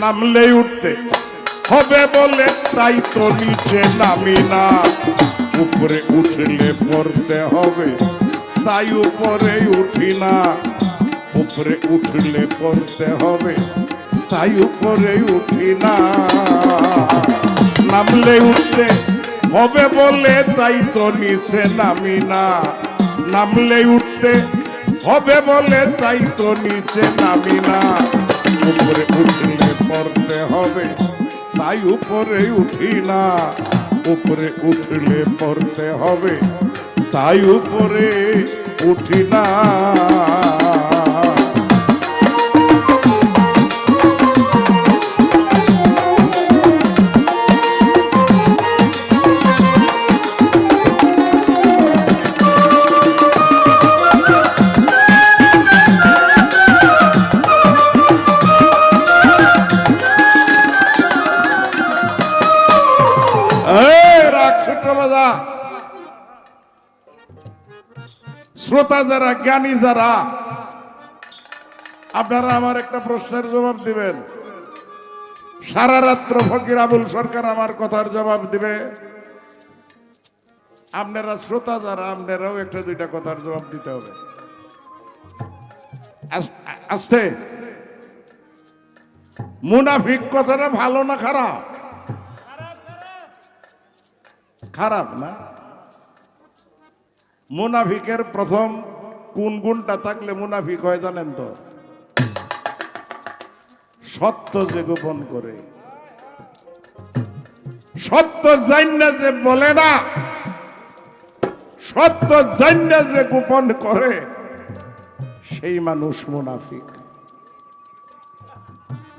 নামলেই উঠতে হবে বলে তাই তো নিচে নামি না, উপরে উঠলে পড়তে হবে তাই উপরে উঠি না, উপরে উঠলে পড়তে হবে তাই উপরে উঠি না। নামলে উঠতে হবে বলে তাই তো নিচে নামি না, নামলে উঠতে হবে বলে তাই তো নিচে নামি না, উপরে উঠলে পড়তে হবে তাই উপরে উঠি না, উপরে উঠলে পড়তে হবে তাই উপরে উঠি না। শ্রোতা যারা, জ্ঞানী যারা, আপনারা আমার একটা প্রশ্নের জবাব দিবেন। সারা রাত্র ফকির আবুল সরকার আমার কথার জবাব দিবে। আপনারা শ্রোতা যারা, আপনারাও একটা দুইটা কথার জবাব দিতে হবে। আস্তে, মুনাফিক কথাটা ভালো না খারাপ? খারাপ না? মুনাফিকের প্রথম কোন গুণটা থাকলে মুনাফিক হয় জানেন তো? সত্য যে গোপন করে, সত্য জান্না যে বলে না, সত্য জান্না যে গোপন করে, সেই মানুষ মুনাফিক।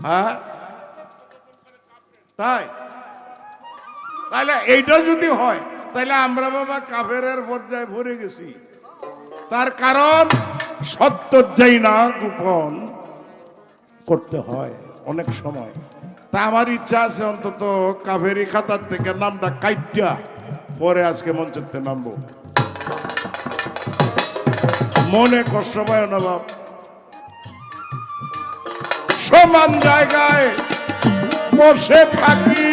হ্যাঁ, তাই তাহলে এইটা যদি হয় তাহলে আমরা বাবা কাফেরের পর্যায়ে ভরে গেছি। তার কারণ সত্য যাই না গোপন করতে হয় অনেক সময়। তা আমার ইচ্ছা আছে অন্তত কাফেরি খাতার থেকে নামটা কাইটা পরে আজকে মঞ্চে নামবো। মনে কষ্ট পায় না বাপ। সমান জায়গায় বসে থাকি,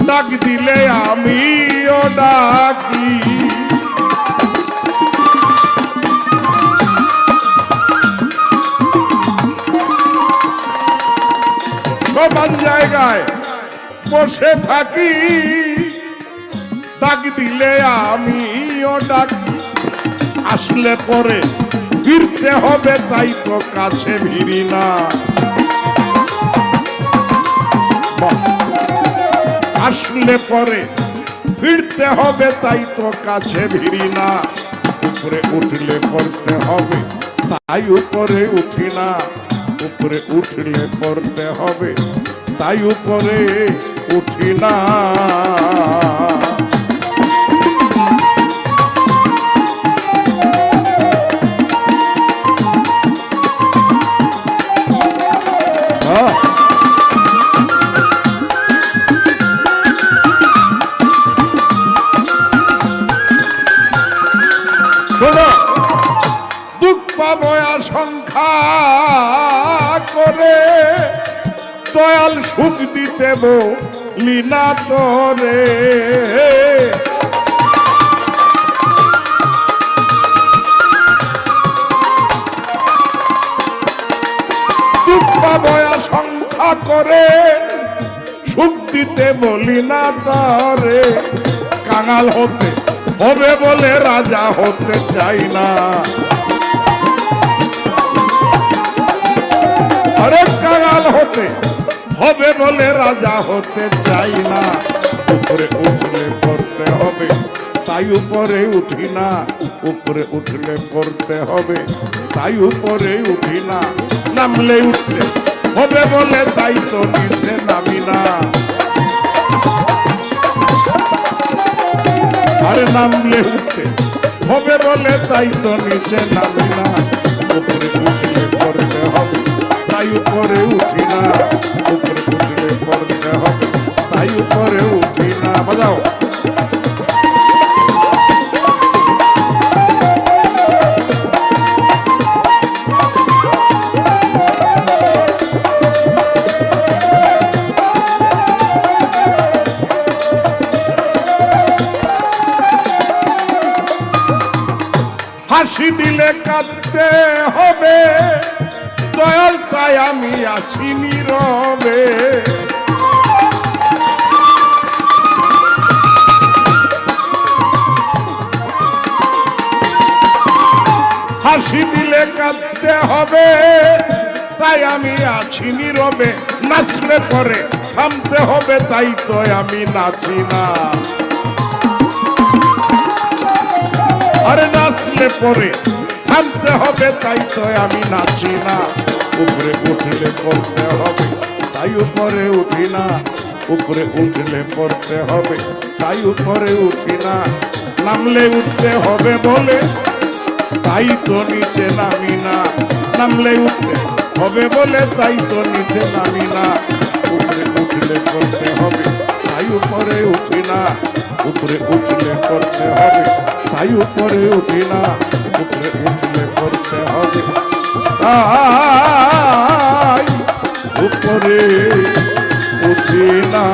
ডাক দিলে আমিও ডাকি, সমান জায়গায় বসে থাকি, ডাক দিলে আমিও ডাকি, আসলে পরে ফিরতে হবে তাই তো কাছে ভিড়ি না, আসলে পরে ফিরতে হবে তাই তো কাছে ভিড়ি না, উপরে উঠলে পড়তে হবে তাই উপরে উঠি না, উপরে উঠলে পড়তে হবে তাই উপরে উঠি না। দুঃখ পাবো আশঙ্কা করে, দয়াল সুখ দিতে বলি না তোরে, দুঃখ পাবো আশঙ্কা করে, সুখ দিতে বলি না তোরে, কাঙাল হতে হবে বলে রাজা হতে চাই না, আরে কাঙাল হতে হবে বলে রাজা হতে চাই না, উপরে উঠলে পড়তে হবে তাই উপরে উঠি না, উপরে উঠলে পড়তে হবে তাই উপরে উঠি না, নামলে উঠলে হবে বলে তাই তো নিচে নামি না, আরে নামলে উঠতে হবে বলে তাই তো নিচে নামি না, উপরে উঠলে পড়তে হবে তাই উপরে উঠি না, উপরে উঠলে পড়তে হবে তাই উপরে উঠি না। বাজাও। দিলে কাঁদতে হবে দয়াল, তাই আমি আছি নীরবে। হাসি দিলে কাঁদতে হবে তাই আমি আছি নীরবে। নাচলে পরে থামতে হবে তাই তো আমি নাচি না। আরে নাচলে পরে থামতে হবে তাই তো আমি নাচি না। উপরে উঠলে পড়তে হবে তাই উপরে উঠি না। উপরে উঠলে পড়তে হবে তাই উপরে উঠি না। নামলে উঠতে হবে বলে তাই তো নিচে নামি না। নামলে উঠতে হবে বলে তাই তো নিচে নামি না। উপরে উঠলে পড়তে হবে তাই উপরে উঠি না। উপরে উঠলে পড়তে হবে তাই উপরে উঠি না। উপরে উঠলে পড়তে হবে তাই উপরে উঠি না।